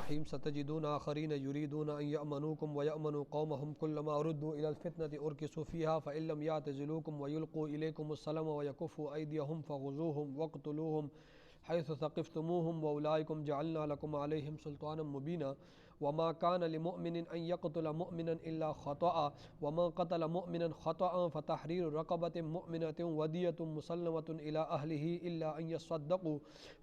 الرحیم ستجدون آخرین یریدون ان یأمنوکم ویأمنوا قومهم کلما ردوا الی الفتنة ارکسوا فیہا فإن لم یعتزلوکم ویلقوا الیکم السلم ویکفوا ایدیہم فخذوہم واقتلوہم حیث ثقفتموہم واولئکم جعلنا لکم علیہم سلطانا مبینا وما كان لمؤمن ان يقتل مؤمنا الا خطأ ومن قتل مؤمنا خطأ فتحرير رقبة مؤمنة ودية مسلمة الى اهله الا ان يصدقوا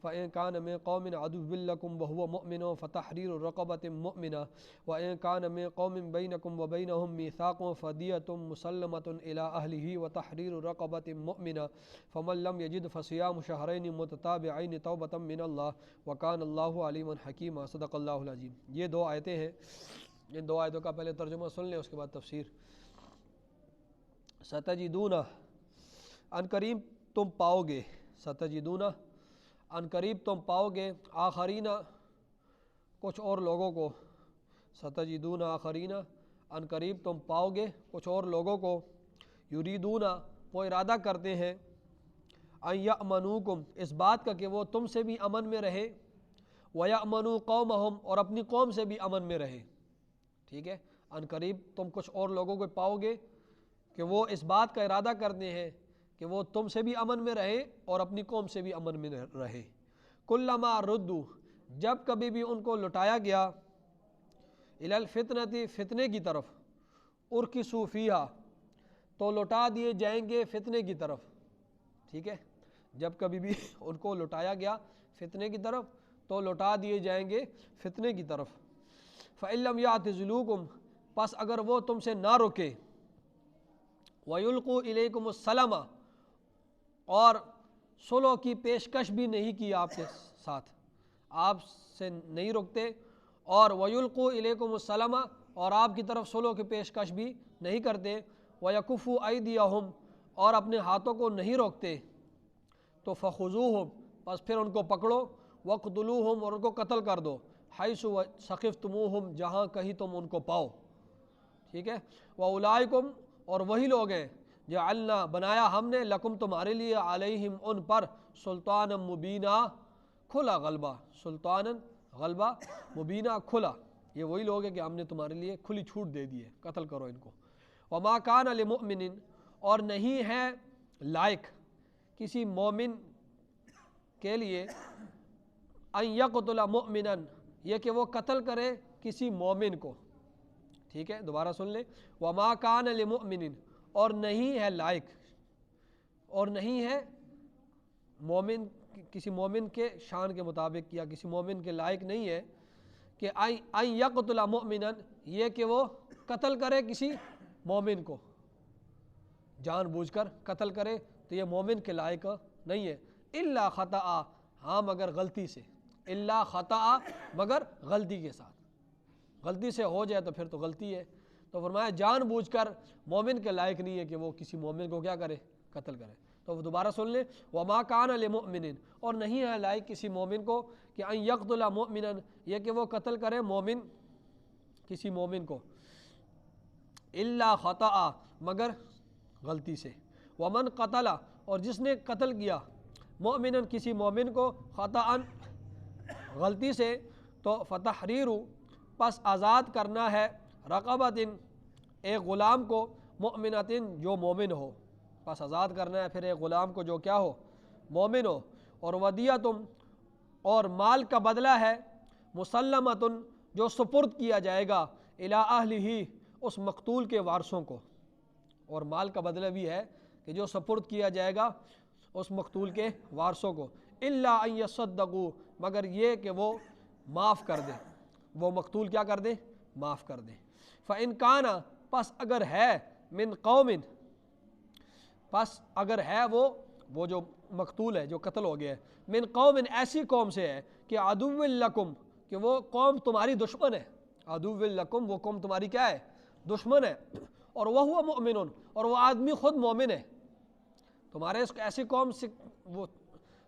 فان كان من قوم عدو لكم وهو مؤمن فتحرير رقبة مؤمنة وان كان من قوم بينكم وبينهم ميثاق فدية مسلمة الى اهله وتحرير رقبة مؤمنة فمن لم يجد فصيام شهرين متتابعين توبة من الله وكان الله عليما حكيما صدق الله العظيم۔ یہ دو آیتیں ہیں، ان دو آیتوں کا پہلے ترجمہ سن لیں، اس کے بعد تفسیر۔ ستجدون ان قریب تم پاؤ گے، ستجدون ان قریب تم پاؤ گے، آخرین کچھ اور لوگوں کو، ستجدون آخرین ان قریب تم پاؤ گے کچھ اور لوگوں کو، یریدون وہ ارادہ کرتے ہیں، ان یأمنوکم اس بات کا کہ وہ تم سے بھی امن میں رہے، وَيَأْمَنُوا قَوْمَهُمْ اور اپنی قوم سے بھی امن میں رہے، ٹھیک ہے۔ ان قریب تم کچھ اور لوگوں کو پاؤ گے کہ وہ اس بات کا ارادہ کرتے ہیں کہ وہ تم سے بھی امن میں رہے اور اپنی قوم سے بھی امن میں رہے۔ کلما ردوا جب کبھی بھی ان کو لٹایا گیا، الی الفتنۃ فتنے کی طرف، ارکسوا فیہا تو لٹا دیے جائیں گے فتنے کی طرف، ٹھیک ہے۔ جب کبھی بھی ان کو لٹایا گیا فتنے کی طرف تو لوٹا دیے جائیں گے فتنے کی طرف۔ فَإِن لَّمْ يَعْتَزِلُوكُمْ پس اگر وہ تم سے نہ روکے، وَيُلْقُوا إِلَيْكُمُ السَّلَمَ اور صلح کی پیشکش بھی نہیں کی آپ کے ساتھ، آپ سے نہیں روکتے، اور وَيُلْقُوا إِلَيْكُمُ السَّلَمَ اور آپ کی طرف صلح کی پیشکش بھی نہیں کرتے، وَيَكُفُّوا أَيْدِيَهُمْ اور اپنے ہاتھوں کو نہیں روکتے، تو فَخُذُوهُمْ پس پھر ان کو پکڑو، وَقْتُلُوهُمْ اور ان کو قتل کر دو، حَيْثُ ثَقِفْتُمُوهُمْ جہاں کہیں تم ان کو پاؤ، ٹھیک ہے۔ وَأُولَئِكُمْ اور وہی لوگ ہیں جعلنا بنایا ہم نے لکم تمہارے لیے علیہم ان پر سلطانا مبینہ کھلا غلبہ، سلطانا غلبہ مبینہ کھلا، یہ وہی لوگ ہیں کہ ہم نے تمہارے لیے کھلی چھوٹ دے دی ہے، قتل کرو ان کو۔ وما كان لمؤمن اور نہیں ہے لائق کسی مومن کے لیے، ان یقتل مؤمنا یہ کہ وہ قتل کرے کسی مومن کو، ٹھیک ہے۔ دوبارہ سن لیں، وما كان لمؤمن اور نہیں ہے لائق، اور نہیں ہے مومن کسی مومن کے شان کے مطابق یا کسی مومن کے لائق نہیں ہے کہ ان یقتل مؤمنا یہ کہ وہ قتل کرے کسی مومن کو، جان بوجھ کر قتل کرے تو یہ مومن کے لائق نہیں ہے، الا خطأ ہاں مگر غلطی سے، الا خطأ مگر غلطی کے ساتھ، غلطی سے ہو جائے تو پھر تو غلطی ہے، تو فرمایا جان بوجھ کر مومن کے لائق نہیں ہے کہ وہ کسی مومن کو کیا کرے، قتل کرے۔ تو دوبارہ سن لیں، وما كان لمؤمن اور نہیں ہے لائق کسی مومن کو کہ ان یقتل مؤمنا یہ کہ وہ قتل کرے مومن کسی مومن کو، الا خطأ مگر غلطی سے، ومن قتل اور جس نے قتل کیا مؤمنا کسی مومن کو خطأ غلطی سے، تو فتحریر پس آزاد کرنا ہے، رقبۃ ایک غلام کو، مؤمنۃ جو مومن ہو، پس آزاد کرنا ہے پھر ایک غلام کو جو کیا ہو، مومن ہو، اور ودیۃ اور مال کا بدلہ ہے، مسلمۃ جو سپرد کیا جائے گا، الی اہلہ اس مقتول کے وارثوں کو، اور مال کا بدلہ بھی ہے کہ جو سپرد کیا جائے گا اس مقتول کے وارثوں کو، الا ان یصدقوا مگر یہ کہ وہ معاف کر دیں، وہ مقتول کیا کر دیں، معاف کر دیں۔ فإن کان پس اگر ہے من قوم پس اگر ہے وہ جو مقتول ہے جو قتل ہو گیا ہے، من قوم ایسی قوم سے ہے کہ عدو لکم کہ وہ قوم تمہاری دشمن ہے، عدو لکم وہ قوم تمہاری کیا ہے، دشمن ہے، اور وہ مؤمن اور وہ آدمی خود مومن ہے، تمہارے اس ایسی قوم سے وہ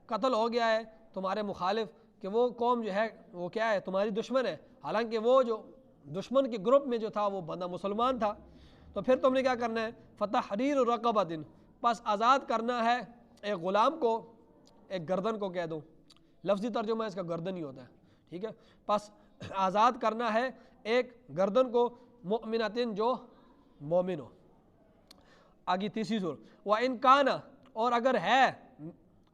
قتل ہو گیا ہے تمہارے مخالف کہ وہ قوم جو ہے وہ کیا ہے، تمہاری دشمن ہے، حالانکہ وہ جو دشمن کے گروپ میں جو تھا وہ بندہ مسلمان تھا، تو پھر تم نے کیا کرنا ہے، فتحریر رقبۃ پس آزاد کرنا ہے ایک غلام کو، ایک گردن کو کہہ دو، لفظی ترجمہ اس کا گردن ہی ہوتا ہے، ٹھیک ہے، پس آزاد کرنا ہے ایک گردن کو مؤمنتن جو مومن ہو۔ آگے تیسری صورت، وَإِنْ كَانَ، اور اگر ہے،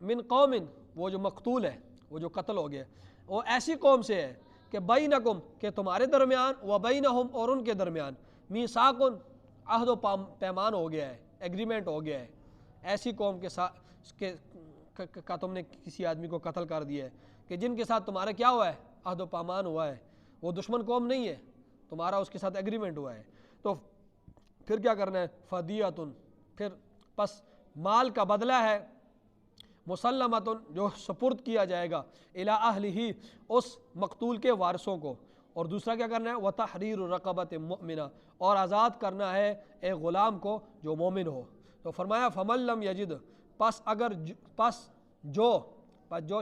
من قوم، وہ جو مقتول ہے، وہ جو قتل ہو گیا، وہ ایسی قوم سے ہے کہ بینکم، کہ تمہارے درمیان، وبینہم، اور ان کے درمیان، میثاق، عہد و پیمان ہو گیا ہے، ایگریمنٹ ہو گیا ہے، ایسی قوم کے ساتھ کا تم نے کسی آدمی کو قتل کر دیا ہے کہ جن کے ساتھ تمہارا کیا ہوا ہے، عہد و پیمان ہوا ہے، وہ دشمن قوم نہیں ہے، تمہارا اس کے ساتھ ایگریمنٹ ہوا ہے، تو پھر کیا کرنا ہے، فدیتن، پھر پس مال کا بدلہ ہے، مسلمتن، جو سپرد کیا جائے گا، الی اہلہ، اس مقتول کے وارثوں کو، اور دوسرا کیا کرنا ہے، وتحریر رقبۃ مؤمنہ، اور آزاد کرنا ہے ایک غلام کو جو مومن ہو۔ تو فرمایا فمن لم یجد، پس جو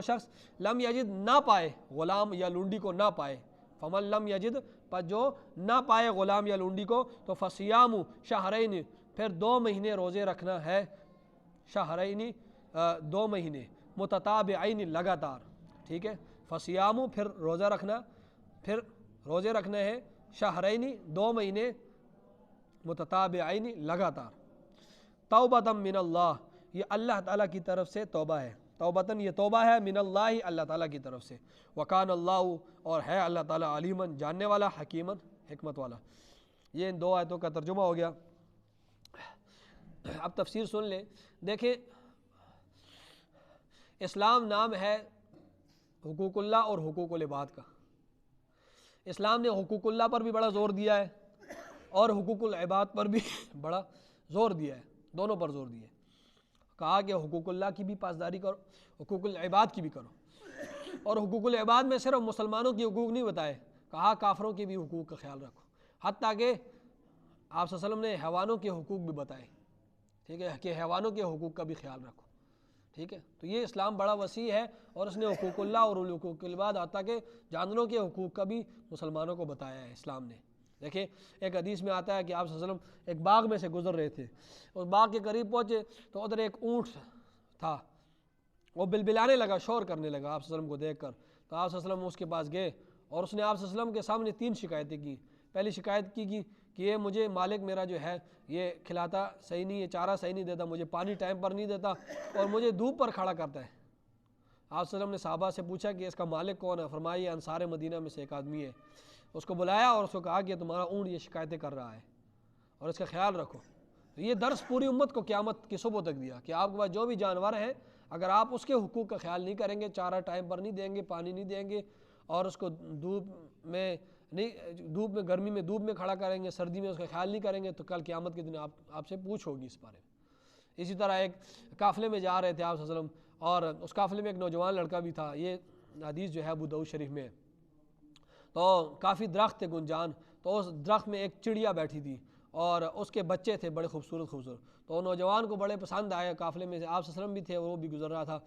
شخص لم یجد نہ پائے، غلام یا لونڈی کو نہ پائے، فمن لم یجد، پس جو نہ پائے غلام یا لونڈی کو، تو فصیام شہرین، پھر 2 مہینے روزے رکھنا ہے، شہرین 2 مہینے، متتابعین، لگاتار، ٹھیک ہے، فصیام، پھر روزے رکھنے ہیں، شہرین 2 مہینے، متتابعین، لگاتار، توبۃ من اللہ، یہ اللہ تعالیٰ کی طرف سے توبہ ہے، توبتاً یہ توبہ ہے، من اللہ، اللہ تعالیٰ کی طرف سے، وکان اللہ، اور ہے اللہ تعالیٰ، علیماً، جاننے والا، حکیماً، حکمت والا۔ یہ ان 2 آیتوں کا ترجمہ ہو گیا۔ اب تفسیر سن لیں۔ دیکھیں، اسلام نام ہے حقوق اللہ اور حقوق العباد کا۔ اسلام نے حقوق اللہ پر بھی بڑا زور دیا ہے اور حقوق العباد پر بھی بڑا زور دیا ہے، دونوں پر زور دیا ہے۔ کہا کہ حقوق اللہ کی بھی پاسداری کرو، حقوق العباد کی بھی کرو، اور حقوق العباد میں صرف مسلمانوں کے حقوق نہیں بتائے، کہا کافروں کے بھی حقوق کا خیال رکھو، حتیٰ کہ آپ صلی اللہ علیہ وسلم نے حیوانوں کے حقوق بھی بتائے، ٹھیک ہے، کہ حیوانوں کے حقوق کا بھی خیال رکھو، ٹھیک ہے۔ تو یہ اسلام بڑا وسیع ہے اور اس نے حقوق اللہ اور حقوق العباد، حتیٰ کہ جانوروں کے حقوق کا بھی مسلمانوں کو بتایا ہے اسلام نے۔ دیکھیں، ایک حدیث میں آتا ہے کہ آپ صلی اللہ علیہ وسلم ایک باغ میں سے گزر رہے تھے، اس باغ کے قریب پہنچے تو ادھر ایک اونٹ تھا، وہ بلبلانے لگا، شور کرنے لگا آپ صلی اللہ علیہ وسلم کو دیکھ کر، تو آپ صلی اللہ علیہ وسلم اس کے پاس گئے اور اس نے آپ صلی اللہ علیہ وسلم کے سامنے 3 شکایتیں کی۔ پہلی شکایت کی کہ یہ مجھے مالک میرا جو ہے یہ کھلاتا صحیح نہیں ہے، چارہ صحیح نہیں دیتا، مجھے پانی ٹائم پر نہیں دیتا اور مجھے دھوپ پر کھڑا کرتا ہے۔ آپ صلی اللہ علیہ وسلم نے صحابہ سے پوچھا کہ اس کا مالک کون ہے؟ فرمایا یہ انصار مدینہ میں سے ایک آدمی ہے۔ اس کو بلایا اور اس کو کہا کہ تمہارا اونٹ یہ شکایتیں کر رہا ہے اور اس کا خیال رکھو۔ یہ درس پوری امت کو قیامت کی صبح تک دیا کہ آپ کے پاس جو بھی جانور ہیں، اگر آپ اس کے حقوق کا خیال نہیں کریں گے، چارہ ٹائم پر نہیں دیں گے، پانی نہیں دیں گے، اور اس کو دھوپ میں گرمی میں دھوپ میں کھڑا کریں گے، سردی میں اس کا خیال نہیں کریں گے، تو کل قیامت کے دن آپ سے پوچھ ہوگی اس بارے میں۔ اسی طرح ایک قافلے میں جا رہے تھے آپ صلی اللہ علیہ وسلم، اور اس قافلے میں ایک نوجوان لڑکا بھی تھا، یہ حدیث جو ہے ابو داؤد شریف میں ہے، تو کافی درخت تھے گنجان، تو اس درخت میں ایک چڑیا بیٹھی تھی اور اس کے بچے تھے بڑے خوبصورت، تو نوجوان کو بڑے پسند آئے، قافلے میں سے آپ صلی اللہ علیہ وسلم بھی تھے، وہ بھی گزر رہا تھا،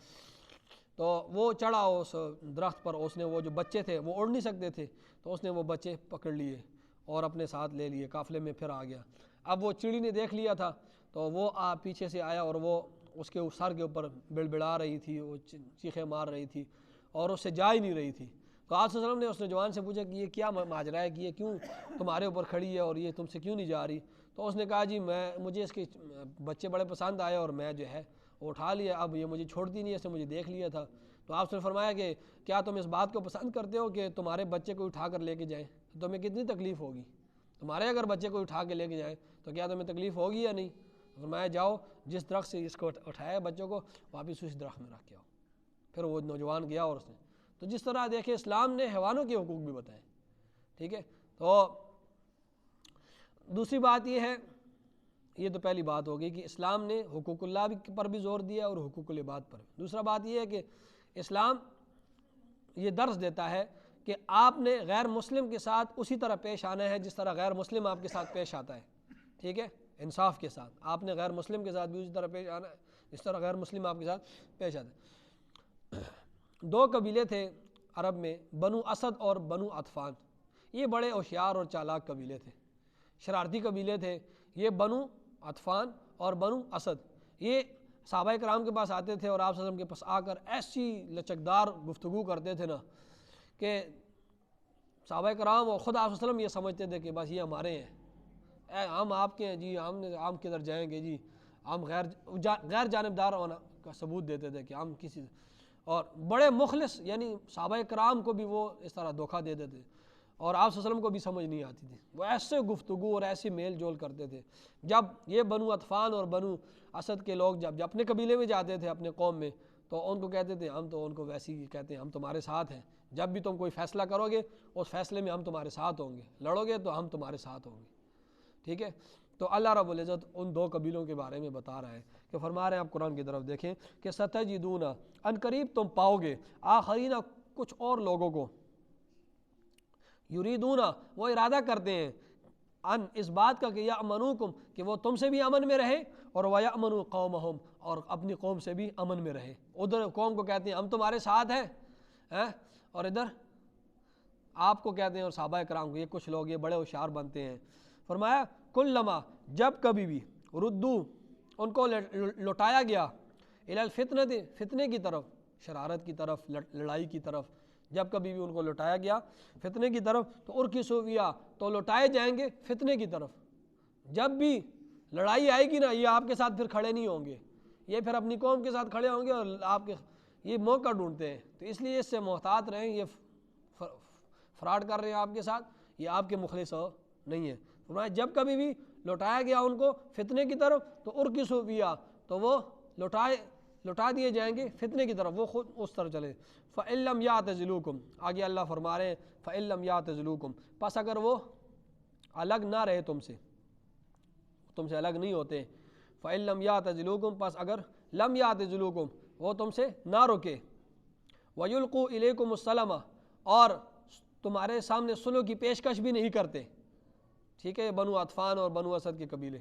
تو وہ چڑھا اس درخت پر، اس نے وہ جو بچے تھے وہ اڑ نہیں سکتے تھے، تو اس نے وہ بچے پکڑ لیے اور اپنے ساتھ لے لیے، قافلے میں پھر آ گیا۔ اب وہ چڑی نے دیکھ لیا تھا تو وہ پیچھے سے آیا اور وہ اس کے سر کے اوپر بڑبڑا رہی تھی، وہ چیخیں مار رہی تھی اور اس سے جا ہی نہیں رہی تھی۔ تو آپ صلی اللہ علیہ وسلم نے اس نوجوان سے پوچھا کہ یہ کیا ماجرا ہے، کہ یہ کیوں تمہارے اوپر کھڑی ہے اور یہ تم سے کیوں نہیں جا رہی؟ تو اس نے کہا جی مجھے اس کے بچے بڑے پسند آئے اور میں جو ہے وہ اٹھا لیا، اب یہ مجھے چھوڑتی نہیں ہے، اس نے مجھے دیکھ لیا تھا۔ تو آپ نے فرمایا کہ کیا تم اس بات کو پسند کرتے ہو کہ تمہارے بچے کو اٹھا کر لے کے جائیں؟ تمہیں کتنی تکلیف ہوگی؟ تمہارے اگر بچے کو اٹھا کے لے کے جائیں تو کیا تمہیں تکلیف ہوگی یا نہیں؟ فرمایا جاؤ جس درخت سے اس کو اٹھایا بچوں کو، واپس اس درخت میں رکھ کے آؤ۔ پھر وہ نوجوان گیا اور اس نے، تو جس طرح دیکھیں اسلام نے حیوانوں کے حقوق بھی بتائے، ٹھیک ہے۔ تو دوسری بات یہ ہے، یہ تو پہلی بات ہوگی کہ اسلام نے حقوق اللہ پر بھی زور دیا اور حقوق العباد پر بھی۔ دوسرا بات یہ ہے کہ اسلام یہ درس دیتا ہے کہ آپ نے غیر مسلم کے ساتھ اسی طرح پیش آنا ہے جس طرح غیر مسلم آپ کے ساتھ پیش آتا ہے، ٹھیک ہے، انصاف کے ساتھ۔ آپ نے غیر مسلم کے ساتھ بھی اسی طرح پیش آنا ہے جس طرح غیر مسلم آپ کے ساتھ پیش آتا ہے۔ 2 قبیلے تھے عرب میں، بنو اسد اور بنو عطفان، یہ بڑے ہوشیار اور چالاک قبیلے تھے، شرارتی قبیلے تھے یہ، بنو عطفان اور بنو اسد۔ یہ صحابہ کرام کے پاس آتے تھے اور آپ صلی اللہ علیہ وسلم کے پاس آ کر ایسی لچکدار گفتگو کرتے تھے نا کہ صحابہ کرام اور خود آپ صلی اللہ علیہ وسلم یہ سمجھتے تھے کہ بس یہ ہمارے ہیں، ہم آپ کے ہیں جی، ہم کدھر جائیں گے جی، ہم غیر جانبدار ہونا کا ثبوت دیتے تھے کہ ہم کسی، اور بڑے مخلص یعنی صحابہ کرام کو بھی وہ اس طرح دھوکہ دیتے تھے، اور آپ صلی اللہ علیہ وسلم کو بھی سمجھ نہیں آتی تھی، وہ ایسے گفتگو اور ایسی میل جول کرتے تھے۔ جب یہ بنو اطفان اور بنو اسد کے لوگ جب اپنے قبیلے میں جاتے تھے اپنے قوم میں، تو ان کو کہتے تھے، ہم تو ان کو ویسے ہی کہتے ہیں ہم تمہارے ساتھ ہیں، جب بھی تم کوئی فیصلہ کرو گے اس فیصلے میں ہم تمہارے ساتھ ہوں گے، لڑو گے تو ہم تمہارے ساتھ ہوں گے، ٹھیک ہے۔ تو اللہ رب العزت ان دو قبیلوں کے بارے میں بتا رہا ہے کہ فرما رہے ہیں، آپ قرآن کی طرف دیکھیں کہ ستجدون، ان قریب تم پاؤ گے، آخرین کچھ اور لوگوں کو، یریدون وہ ارادہ کرتے ہیں، ان اس بات کا کہ یامنوکم کہ وہ تم سے بھی امن میں رہے، اور ویامنوا قومہم اور اپنی قوم سے بھی امن میں رہے۔ ادھر قوم کو کہتے ہیں ہم تمہارے ساتھ ہیں، اور ادھر آپ کو کہتے ہیں اور صحابہ کرام کو، یہ کچھ لوگ یہ بڑے ہوشیار بنتے ہیں۔ فرمایا کلما جب کبھی بھی، ردو ان کو لوٹایا گیا، الی الفتنۃ فتنے کی طرف، شرارت کی طرف، لڑائی کی طرف، جب کبھی بھی ان کو لوٹایا گیا فتنے کی طرف، تو ارکسوا فیہا تو لوٹائے جائیں گے فتنے کی طرف۔ جب بھی لڑائی آئے گی نا، یہ آپ کے ساتھ پھر کھڑے نہیں ہوں گے، یہ پھر اپنی قوم کے ساتھ کھڑے ہوں گے، اور آپ کے یہ موقع ڈھونڈتے ہیں، تو اس لیے اس سے محتاط رہیں، یہ فراڈ کر رہے ہیں آپ کے ساتھ، یہ آپ کے مخلص نہیں ہے۔ فرمایا جب کبھی بھی لوٹایا گیا ان کو فتنے کی طرف، تو ارکسوا فیہا تو وہ لوٹا دیے جائیں گے فتنے کی طرف، وہ خود اس طرف چلے۔ فَإِن لَّمْ يَعْتَزِلُوكُمْ آگے اللہ فرما رہے ہیں فَإِن لَّمْ يَعْتَزِلُوكُمْ پس اگر وہ الگ نہ رہے تم سے الگ نہیں ہوتے، فَإِن لَّمْ يَعْتَزِلُوكُمْ پس اگر لَّمْ يَعْتَزِلُوكُمْ وہ تم سے نہ رکے، وَيُلْقُوا إِلَيْكُمُ السَّلَمَ اور تمہارے سامنے صلح کی پیشکش بھی نہیں کرتے، ٹھیک ہے، بنو اطفان اور بنو اسد کے قبیلے،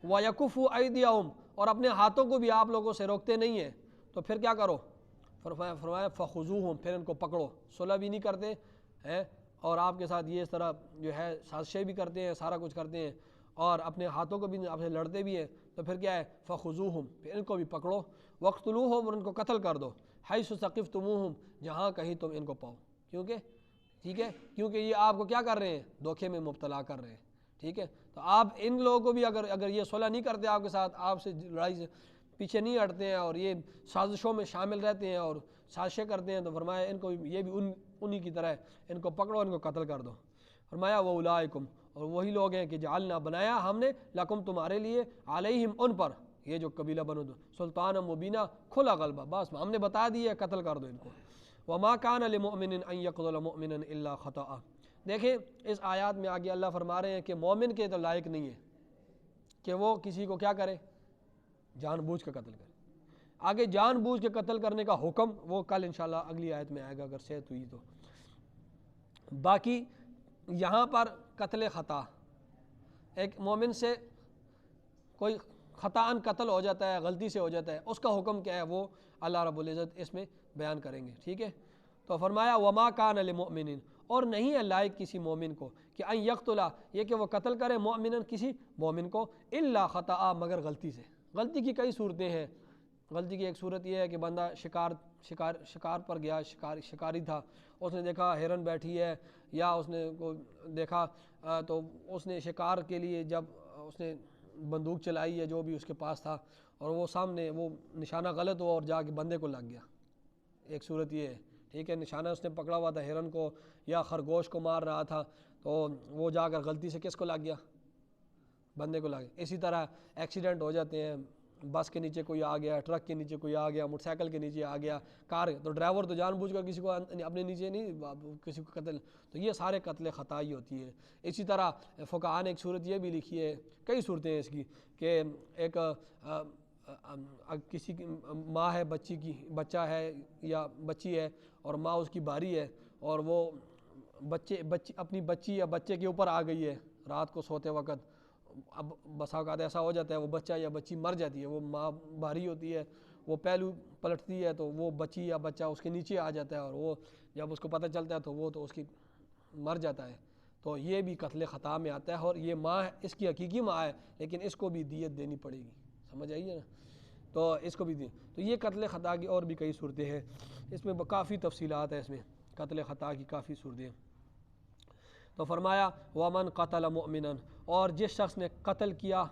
وَيَكُفُّوا أَيْدِيَهُمْ اور اپنے ہاتھوں کو بھی آپ لوگوں سے روکتے نہیں ہیں، تو پھر کیا کرو؟ فرمایا فَخُذُوهُمْ پھر ان کو پکڑو، صلح بھی نہیں کرتے ہیں اور آپ کے ساتھ یہ اس طرح جو ہے سازشیں بھی کرتے ہیں، سارا کچھ کرتے ہیں، اور اپنے ہاتھوں کو بھی آپ سے لڑتے بھی ہیں، تو پھر کیا ہے؟ فَخُذُوهُمْ پھر ان کو بھی پکڑو، وَاقْتُلُوهُمْ اور ان کو قتل کر دو، حَيْثُ ثَقِفْتُمُوهُمْ جہاں کہیں تم ان کو پاؤ، ٹھیک ہے، کیونکہ یہ آپ کو کیا کر رہے ہیں؟ دھوکے میں مبتلا کر رہے ہیں، ٹھیک ہے۔ تو آپ ان لوگوں کو بھی اگر یہ صلح نہیں کرتے آپ کے ساتھ، آپ سے لڑائی سے پیچھے نہیں ہٹتے ہیں اور یہ سازشوں میں شامل رہتے ہیں اور سازشیں کرتے ہیں، تو فرمایا ان کو یہ بھی انہی کی طرح ہے، ان کو پکڑو، ان کو قتل کر دو۔ فرمایا وَأُولَٰئِکُمْ اور وہی لوگ ہیں کہ جعلنا بنایا ہم نے لکم تمہارے لیے، علیہم ان پر، یہ جو قبیلہ بنو سلطان مبینہ کھلا غلبہ، بس ہم نے بتا دیا قتل کر دو ان کو۔ وَمَا كَانَ لِمُؤْمِنٍ أَن يَقْتُلَ مُؤْمِنًا إِلَّا خَطَأً دیکھیں اس آیات میں آگے اللہ فرما رہے ہیں کہ مومن کے تو لائق نہیں ہے کہ وہ کسی کو کیا کرے؟ جان بوجھ کے قتل کرے۔ آگے جان بوجھ کے قتل کرنے کا حکم وہ کل انشاءاللہ اگلی آیت میں آئے گا اگر صحت ہوئی تو۔ باقی یہاں پر قتل خطا، ایک مومن سے کوئی خطاً قتل ہو جاتا ہے، غلطی سے ہو جاتا ہے، اس کا حکم کیا ہے وہ اللہ رب العزت اس میں بیان کریں گے، ٹھیک ہے۔ تو فرمایا وما کان لمؤمن اور نہیں ہے لائق کسی مومن کو کہ ان یقتل یہ کہ وہ قتل کرے مؤمنا کسی مومن کو الا خطا مگر غلطی سے۔ غلطی کی کئی صورتیں ہیں، غلطی کی ایک صورت یہ ہے کہ بندہ شکار پر گیا، شکاری تھا، اس نے دیکھا ہرن بیٹھی ہے یا اس نے کو دیکھا تو اس نے شکار کے لیے جب اس نے بندوق چلائی ہے جو بھی اس کے پاس تھا اور وہ سامنے وہ نشانہ غلط ہوا اور جا کے بندے کو لگ گیا، ایک صورت یہ ہے، ٹھیک ہے، نشانہ اس نے پکڑا ہوا تھا ہرن کو یا خرگوش کو مار رہا تھا تو وہ جا کر غلطی سے کس کو لگ گیا؟ بندے کو لگ گیا۔ اسی طرح ایکسیڈنٹ ہو جاتے ہیں، بس کے نیچے کوئی آ گیا، ٹرک کے نیچے کوئی آ گیا، موٹر سائیکل کے نیچے آ گیا، کار، تو ڈرائیور تو جان بوجھ کر کسی کو اپنے نیچے نہیں، کسی کو قتل، تو یہ سارے قتل خطا ہی ہوتی ہے۔ اسی طرح فقہاء نے ایک صورت یہ بھی لکھی ہے، کئی صورتیں ہیں اس کی، کہ ایک کسی کی ماں ہے، بچہ ہے یا بچی ہے اور ماں اس کی باری ہے اور وہ اپنی بچی یا بچے کے اوپر آ گئی ہے رات کو سوتے وقت، اب بسا اوقات ایسا ہو جاتا ہے وہ بچہ یا بچی مر جاتی ہے، وہ ماں بھاری ہوتی ہے، وہ پہلو پلٹتی ہے تو وہ بچی یا بچہ اس کے نیچے آ جاتا ہے اور وہ جب اس کو پتہ چلتا ہے تو وہ تو اس کی مر جاتا ہے، تو یہ بھی قتل خطا میں آتا ہے اور یہ ماں اس کی حقیقی ماں ہے لیکن اس کو بھی دیت دینی پڑے گی، سمجھ آئیے نا، تو اس کو بھی تو یہ قتل خطا کی اور بھی کئی صورتیں ہیں، اس میں کافی تفصیلات ہیں، اس میں قتل خطا کی کافی صورتیں ہیں۔ تو فرمایا ومن قتل مؤمنا، اور جس شخص نے قتل کیا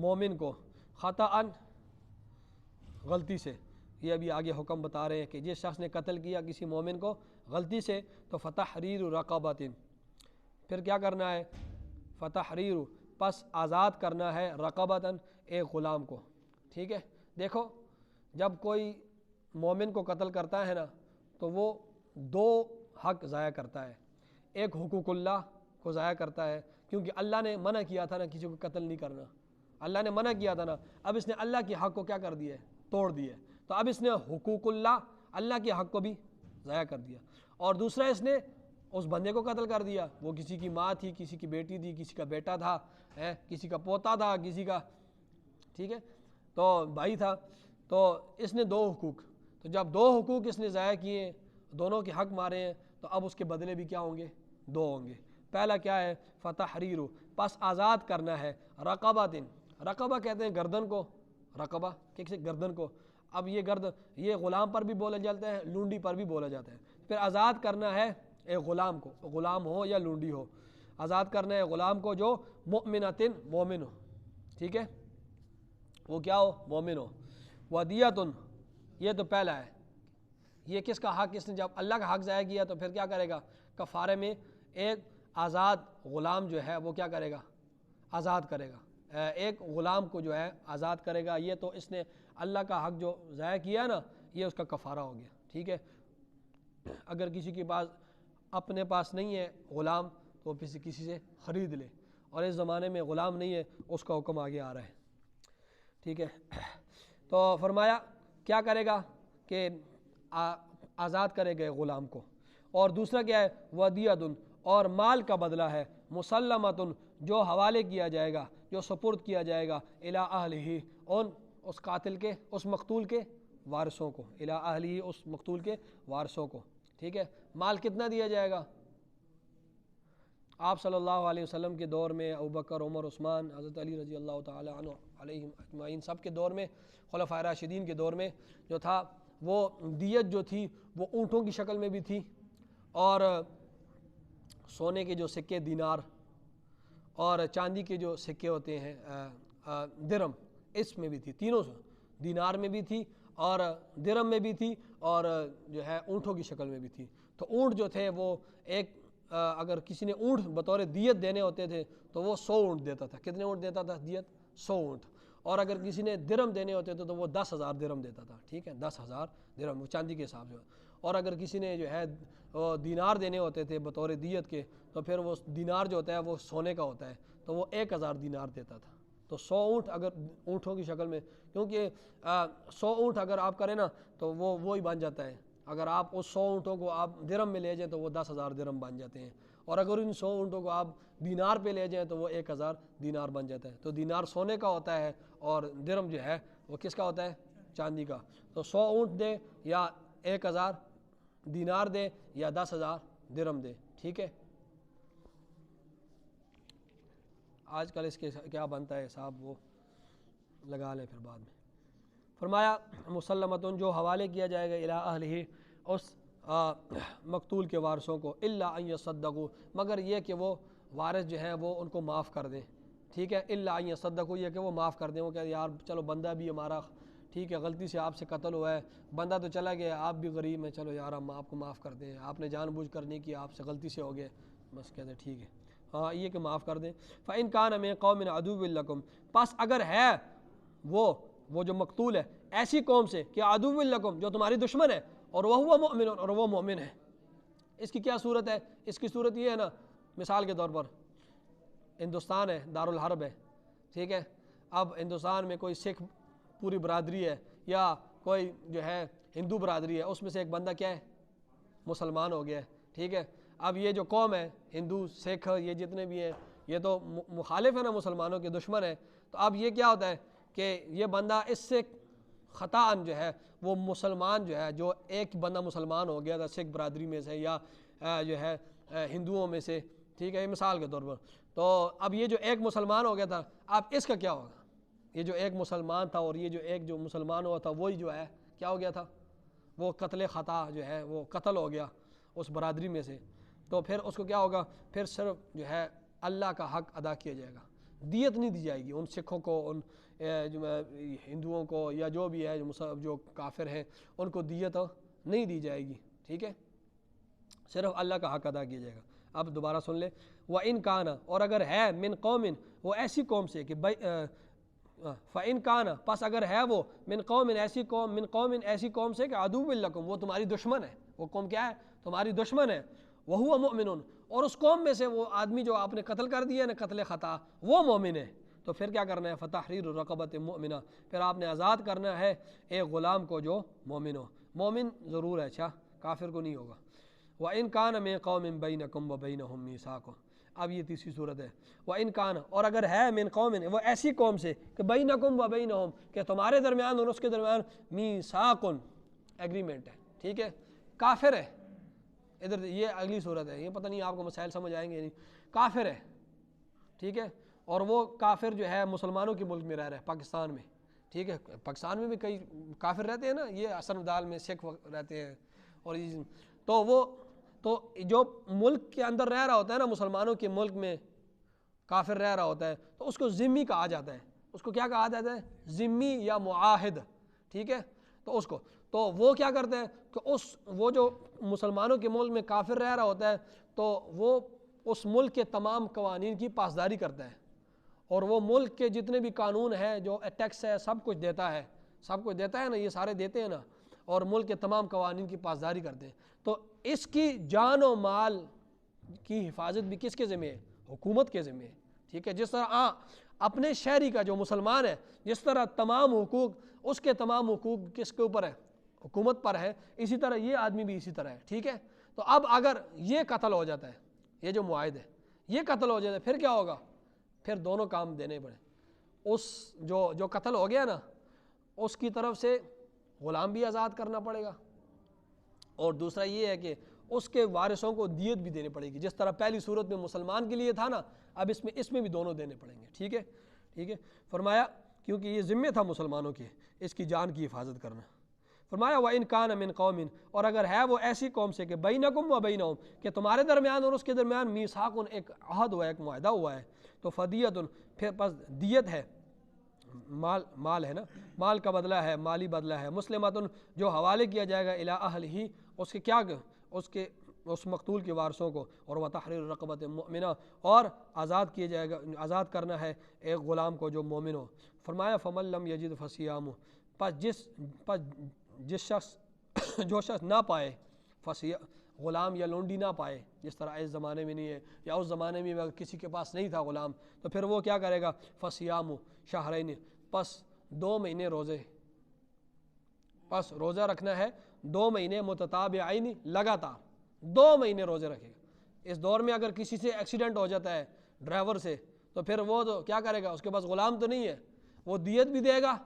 مومن کو خطأً غلطی سے، یہ ابھی آگے حکم بتا رہے ہیں کہ جس شخص نے قتل کیا کسی مومن کو غلطی سے تو فتحریر رقبۃ، پھر کیا کرنا ہے؟ فتحریر، پس آزاد کرنا ہے، رقبۃ، ایک غلام کو. ٹھیک ہے، دیکھو جب کوئی مومن کو قتل کرتا ہے نا تو وہ دو حق ضائع کرتا ہے. ایک حقوق اللہ کو ضائع کرتا ہے، کیونکہ اللہ نے منع کیا تھا نا کسی کو قتل نہیں کرنا، اللہ نے منع کیا تھا نا. اب اس نے اللہ کے حق کو کیا کر دیا ہے؟ توڑ دیا ہے. تو اب اس نے حقوق اللہ کے حق کو بھی ضائع کر دیا. اور دوسرا اس نے اس بندے کو قتل کر دیا، وہ کسی کی ماں تھی، کسی کی بیٹی تھی، کسی کا بیٹا تھا، کسی کا پوتا تھا، کسی کا، ٹھیک ہے، تو بھائی تھا. تو اس نے دو حقوق، تو جب دو حقوق اس نے ضائع کیے، دونوں کے حق مارے ہیں، تو اب اس کے بدلے بھی کیا ہوں گے؟ دو ہوں گے. پہلا کیا ہے؟ فتحریر، پس آزاد کرنا ہے، رقبۃ، رقبہ کہتے ہیں گردن کو، رقبہ کسی گردن کو. اب یہ یہ غلام پر بھی بولا جاتا ہے، لونڈی پر بھی بولا جاتا ہے. پھر آزاد کرنا ہے ایک غلام کو، غلام ہو یا لونڈی ہو، آزاد کرنا ہے غلام کو جو مؤمنۃ، مومن ہو. ٹھیک ہے، وہ کیا ہو؟ مومن ہو. ودیۃ، یہ تو پہلا ہے، یہ کس کا حق؟ اس نے جب اللہ کا حق ضائع کیا تو پھر کیا کرے گا؟ کفارے میں ایک آزاد غلام جو ہے وہ کیا کرے گا؟ آزاد کرے گا، ایک غلام کو جو ہے آزاد کرے گا. یہ تو اس نے اللہ کا حق جو ضائع کیا نا، یہ اس کا کفارہ ہو گیا. ٹھیک ہے، اگر کسی کے پاس اپنے پاس نہیں ہے غلام تو وہ کسی سے خرید لے، اور اس زمانے میں غلام نہیں ہے، اس کا حکم آگے آ رہا ہے. ٹھیک ہے، تو فرمایا کیا کرے گا کہ آزاد کرے گئے غلام کو. اور دوسرا کیا ہے؟ ودیۃ، اور مال کا بدلہ ہے، مسلمۃ، جو حوالے کیا جائے گا، جو سپرد کیا جائے گا، الی اہلہ، اس قاتل کے، اس مقتول کے وارثوں کو، الی اہلہ، اس مقتول کے وارثوں کو. ٹھیک ہے، مال کتنا دیا جائے گا؟ آپ صلی اللہ علیہ وسلم کے دور میں ابوبکر، عمر، عثمان، حضرت علی رضی اللہ تعالی عنہ علیہم اجمعین، سب کے دور میں، خلفائے راشدین کے دور میں جو تھا، وہ دیت جو تھی وہ اونٹوں کی شکل میں بھی تھی، اور سونے کے جو سکے دینار، اور چاندی کے جو سکے ہوتے ہیں درم، اس میں بھی تھی. تینوں سے، دینار میں بھی تھی اور درم میں بھی تھی، اور جو ہے اونٹوں کی شکل میں بھی تھی. تو اونٹ جو تھے وہ ایک، اگر کسی نے اونٹ بطور دیت دینے ہوتے تھے تو وہ 100 اونٹ دیتا تھا. کتنے اونٹ دیتا تھا دیت؟ 100 اونٹ. اور اگر کسی نے درم دینے ہوتے تھے تو وہ 10,000 درم دیتا تھا. ٹھیک ہے، 10,000 درم، وہ چاندی کے حساب سے. اور اگر کسی نے جو ہے دینار دینے ہوتے تھے بطور دیت کے، تو پھر وہ دینار جو ہوتا ہے وہ سونے کا ہوتا ہے، تو وہ 1,000 دینار دیتا تھا. تو 100 اونٹ اگر اونٹوں کی شکل میں، کیونکہ 100 اونٹ اگر آپ کریں نا تو وہ وہی بن جاتا ہے. اگر آپ اس 100 اونٹوں کو آپ درم میں لے جائیں تو وہ 10,000 درم بن جاتے ہیں، اور اگر ان 100 اونٹوں کو آپ دینار پہ لے جائیں تو وہ 1,000 دینار بن جاتا ہے. تو دینار سونے کا ہوتا ہے اور درم جو ہے وہ کس کا ہوتا ہے؟ چاندی کا. تو 100 اونٹ دے یا 1,000 دینار دے یا 10,000 درم دے. ٹھیک ہے، آج کل اس کے کیا بنتا ہے حساب وہ لگا لیں پھر بعد میں. فرمایا مسلمتن، جو حوالے کیا جائے گا، الی اہلہ، اس مقتول کے وارثوں کو، الا ان یصدقوا، مگر یہ کہ وہ وارث جو ہیں وہ ان کو معاف کر دیں. ٹھیک ہے، الا ان یصدقوا، یہ کہ وہ معاف کر دیں. وہ کہ یار چلو بندہ بھی ہمارا، ٹھیک ہے، غلطی سے آپ سے قتل ہوا ہے، بندہ تو چلا گیا، آپ بھی غریب ہیں، چلو یار ہم آپ کو معاف کر دیں، آپ نے جان بوجھ کر نہیں کیا، آپ سے غلطی سے ہو گئے، بس کہتے ہیں ٹھیک ہے، ہاں یہ کہ معاف کر دیں. فإن كان من قوم عدو لكم، پس اگر ہے وہ جو مقتول ہے ایسی قوم سے کہ عدو لکم، جو تمہاری دشمن ہے، اور وہ مؤمن، اور وہ مومن ہے. اس کی کیا صورت ہے؟ اس کی صورت یہ ہے نا، مثال کے طور پر ہندوستان ہے، دارالحرب ہے، ٹھیک ہے، اب ہندوستان میں کوئی سکھ پوری برادری ہے، یا کوئی جو ہے ہندو برادری ہے، اس میں سے ایک بندہ کیا ہے؟ مسلمان ہو گیا ہے. ٹھیک ہے، اب یہ جو قوم ہے، ہندو، سکھ، یہ جتنے بھی ہیں، یہ تو مخالف ہے نا، مسلمانوں کے دشمن ہے. تو اب یہ کیا ہوتا ہے کہ یہ بندہ اس سے خطاً جو ہے وہ مسلمان جو ہے، جو ایک بندہ مسلمان ہو گیا تھا سکھ برادری میں سے، یا جو ہے ہندوؤں میں سے، ٹھیک ہے، مثال کے طور پر. تو اب یہ جو ایک مسلمان ہو گیا تھا، اب اس کا کیا ہوگا؟ یہ جو ایک مسلمان تھا اور یہ جو ایک جو مسلمان ہوا تھا، وہی جو ہے کیا ہو گیا تھا؟ وہ قتل خطا جو ہے وہ قتل ہو گیا اس برادری میں سے. تو پھر اس کو کیا ہوگا، پھر صرف جو ہے اللہ کا حق ادا کیا جائے گا، دیت نہیں دی جائے گی ان سکھوں کو، ان ہندوؤں کو، یا جو بھی ہے جو کافر ہیں ان کو دیت نہیں دی جائے گی، ٹھیک ہے، صرف اللہ کا حق ادا کیا جائے گا۔ اب دوبارہ سن لے، وَإِن كَانَ، اور اگر ہے، من قوم، وہ ایسی قوم سے کہ فَإِن كَانَ، پس اگر ہے وہ، من قوم، ایسی قوم، من قوم، ایسی قوم سے کہ عدو لکم، وہ تمہاری دشمن ہے، وہ قوم کیا ہے، تمہاری دشمن ہے، وَهُوَ مُؤْمِنٌ، اور اس قوم میں سے وہ آدمی جو آپ نے قتل کر دیا نا قتل خطا، وہ مومن ہے، تو پھر کیا کرنا ہے، فَتَحْرِيرُ رَقَبَةٍ مُؤْمِنَةٍ، پھر آپ نے آزاد کرنا ہے ایک غلام کو جو مومن ہو، مومن ضرور ہے، اچھا کافر کو نہیں ہوگا۔ وَإِن كَانَ مِن قَوْمٍ بَيْنَكُمْ وَبَيْنَهُم مِّيثَاقٌ، اب یہ تیسری صورت ہے، وَإِن كَانَ، اور اگر ہے، من قوم، وہ ایسی قوم سے کہ بَيْنَكُمْ وَبَيْنَهُم، کہ تمہارے درمیان اور اس کے درمیان میثاق، ایگریمنٹ ہے، ٹھیک ہے، کافر ہے، ادھر یہ اگلی صورت ہے، یہ پتہ نہیں آپ کو مسائل سمجھ آئیں گے نہیں، کافر ہے، ٹھیک ہے، اور وہ کافر جو ہے مسلمانوں کے ملک میں رہ رہا ہے، پاکستان میں، ٹھیک ہے، پاکستان میں بھی کئی کافر رہتے ہیں نا، یہ اسن دال میں سکھ رہتے ہیں، اور تو وہ تو جو ملک کے اندر رہ رہا ہوتا ہے نا، مسلمانوں کے ملک میں کافر رہ رہا ہوتا ہے، تو اس کو ذمی کہا جاتا ہے، اس کو کیا کہا جاتا ہے، ذمی یا معاہد، ٹھیک ہے، تو اس کو، تو وہ کیا کرتے ہیں کہ وہ جو مسلمانوں کے ملک میں کافر رہ رہا ہوتا ہے، تو وہ اس ملک کے تمام قوانین کی پاسداری کرتا ہے، اور وہ ملک کے جتنے بھی قانون ہیں، جو ٹیکس ہے، سب کچھ دیتا ہے، سب کچھ دیتا ہے نا، یہ سارے دیتے ہیں نا، اور ملک کے تمام قوانین کی پاسداری کرتے ہیں، تو اس کی جان و مال کی حفاظت بھی کس کے ذمہ ہے، حکومت کے ذمہ ہے، ٹھیک ہے، جس طرح اپنے شہری کا جو مسلمان ہے، جس طرح تمام حقوق، اس کے تمام حقوق کس کے اوپر ہے، حکومت پر ہے، اسی طرح یہ آدمی بھی اسی طرح ہے، ٹھیک ہے، تو اب اگر یہ قتل ہو جاتا ہے، یہ جو معاہد ہے یہ قتل ہو جاتا ہے، پھر کیا ہوگا، پھر دونوں کام دینے پڑے، اس جو قتل ہو گیا نا، اس کی طرف سے غلام بھی آزاد کرنا پڑے گا، اور دوسرا یہ ہے کہ اس کے وارثوں کو دیت بھی دینی پڑے گی، جس طرح پہلی صورت میں مسلمان کے لیے تھا نا، اب اس میں بھی دونوں دینے پڑیں گے، ٹھیک ہے، ٹھیک ہے، فرمایا کیونکہ یہ ذمہ تھا مسلمانوں کے اس کی جان کی حفاظت کرنا، فرمایا وَإِن كَانَ مِن قَوْمٍ، اور اگر ہے وہ ایسی قوم سے کہ بَيْنَكُمْ وَبَيْنَهُمْ، کہ تمہارے درمیان اور اس کے درمیان میثاق، ایک عہد ہوا ہے، ایک معاہدہ ہوا ہے، تو فدیت، پھر پس دیت ہے، مال ہے نا، مال کا بدلہ ہے، مالی بدلہ ہے، مسلمۃ، جو حوالے کیا جائے گا الی اہلہ، اس کے کیا، اس مقتول کے وارثوں کو، اور وتحریر رقبۃ مؤمنہ، اور آزاد کیا جائے گا، آزاد کرنا ہے ایک غلام کو جو مومن ہو، فرمایا فمن لم یجد فصیام، پس جس شخص جو شخص نہ پائے، غلام یا لونڈی نہ پائے، جس طرح اس زمانے میں نہیں ہے، یا اس زمانے میں اگر کسی کے پاس نہیں تھا غلام، تو پھر وہ کیا کرے گا، فصیام شہرین، پس 2 مہینے روزے، پس روزہ رکھنا ہے 2 مہینے متتابعین، لگاتار 2 مہینے روزے رکھے گا۔ اس دور میں اگر کسی سے ایکسیڈنٹ ہو جاتا ہے ڈرائیور سے، تو پھر وہ تو کیا کرے گا، اس کے پاس غلام تو نہیں ہے، وہ دیت بھی دے گا،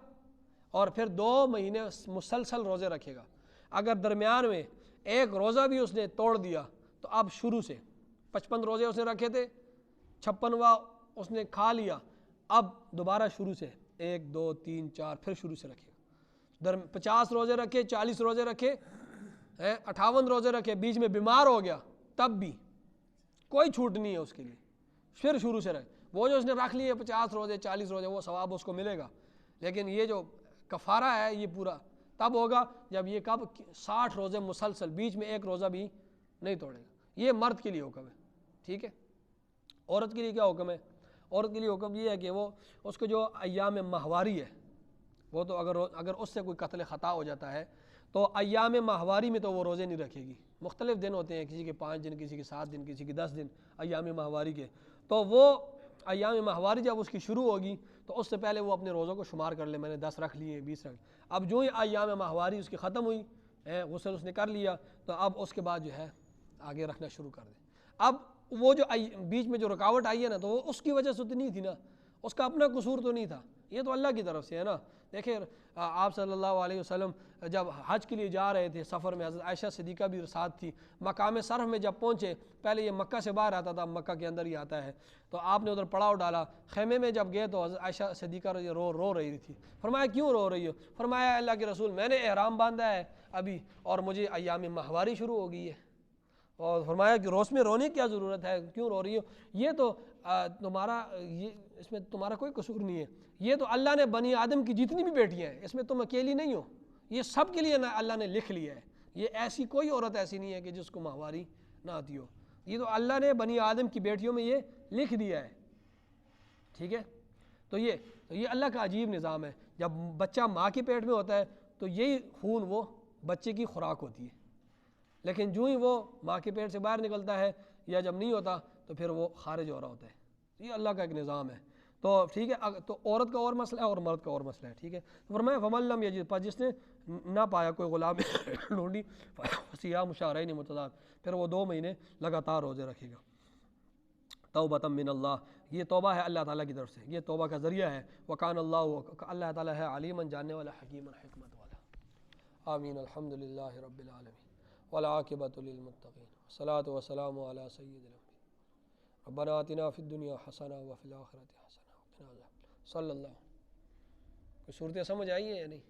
اور پھر 2 مہینے مسلسل روزے رکھے گا۔ اگر درمیان میں ایک روزہ بھی اس نے توڑ دیا، تو اب شروع سے 55 روزے اس نے رکھے تھے، 56واں اس نے کھا لیا، اب دوبارہ شروع سے 1 2 3 4 پھر شروع سے رکھے گا، 50 روزے رکھے، 40 روزے رکھے، 58 روزے رکھے، بیچ میں بیمار ہو گیا، تب بھی کوئی چھوٹ نہیں ہے اس کے لیے، پھر شروع سے رکھے، وہ جو اس نے رکھ لیے 50 روزے 40 روزے، وہ ثواب اس کو ملے گا، لیکن یہ جو کفارہ ہے یہ پورا تب ہوگا جب یہ 60 روزے مسلسل، بیچ میں ایک روزہ بھی نہیں توڑے گا۔ یہ مرد کے لیے حکم ہے، ٹھیک ہے، عورت کے لیے کیا حکم ہے، عورت کے لیے حکم یہ ہے کہ وہ اس کو جو ایام ماہواری ہے، وہ تو اگر اس سے کوئی قتل خطا ہو جاتا ہے، تو ایام ماہواری میں تو وہ روزے نہیں رکھے گی، مختلف دن ہوتے ہیں، کسی کے 5 دن، کسی کے 7 دن، کسی کے 10 دن ایام ماہواری کے، تو وہ ایام ماہواری جب اس کی شروع ہوگی تو اس سے پہلے وہ اپنے روزوں کو شمار کر لے، میں نے 10 رکھ لیے، 20 رکھ لیے، اب جو ہی ایام ماہواری اس کی ختم ہوئی، غسل اس نے کر لیا، تو اب اس کے بعد جو ہے آگے رکھنا شروع کر دے۔ اب وہ جو بیچ میں جو رکاوٹ آئی ہے نا، تو وہ اس کی وجہ سے تو نہیں تھی نا، اس کا اپنا قصور تو نہیں تھا، یہ تو اللہ کی طرف سے ہے نا۔ دیکھیں آپ صلی اللہ علیہ وسلم جب حج کے لیے جا رہے تھے سفر میں، حضرت عائشہ صدیقہ بھی ساتھ تھی، مقام صرف میں جب پہنچے، پہلے یہ مکہ سے باہر آتا تھا، مکہ کے اندر ہی آتا ہے، تو آپ نے ادھر پڑاؤ ڈالا، خیمے میں جب گئے تو حضرت عائشہ صدیقہ رو رہی تھی، فرمایا کیوں رو رہی ہو، فرمایا اللہ کے رسول میں نے احرام باندھا ہے ابھی، اور مجھے ایام ماہواری شروع ہو گئی ہے، اور فرمایا کہ روز میں رونے کی کیا ضرورت ہے، کیوں رو رہی ہو، یہ تو تمہارا اس میں تمہارا کوئی قصور نہیں ہے، یہ تو اللہ نے بنی آدم کی جتنی بھی بیٹیاں ہیں اس میں تم اکیلی نہیں ہو، یہ سب کے لیے اللہ نے لکھ لیا ہے، یہ ایسی کوئی عورت ایسی نہیں ہے کہ جس کو ماہواری نہ آتی ہو، یہ تو اللہ نے بنی آدم کی بیٹیوں میں یہ لکھ دیا ہے، ٹھیک ہے۔ تو یہ اللہ کا عجیب نظام ہے، جب بچہ ماں کے پیٹ میں ہوتا ہے تو یہی خون وہ بچے کی خوراک ہوتی ہے، لیکن جو ہی وہ ماں کے پیٹ سے باہر نکلتا ہے یا جب نہیں ہوتا تو پھر وہ خارج ہو رہا ہوتا ہے، یہ اللہ کا ایک نظام ہے۔ تو ٹھیک ہے، تو عورت کا اور مسئلہ ہے اور مرد کا اور مسئلہ ہے، ٹھیک ہے۔ فرمایا فمن لم یجد، پر جس نے نہ پایا کوئی غلام ڈھونڈی، صیام شہرین متتابعین، پھر وہ 2 مہینے لگاتار روزے رکھے گا۔ توبۃ من اللہ، یہ توبہ ہے اللہ تعالیٰ کی طرف سے، یہ توبہ کا ذریعہ ہے۔ وکان اللہ تعالیٰ ہے علیماً، جاننے والا، حکیماً، حکمت والا۔ آمین۔ الحمد للہ رب العالمین والعاقبۃ للمتقین والصلاۃ والسلام علی سید الانبیاء ربنا آتنا فی الدنیا حسنہ وفی الآخرۃ حسنہ وقنا عذاب النار۔ صلی اللہ۔ کوئی صورتیں سمجھ آئی ہیں یا نہیں؟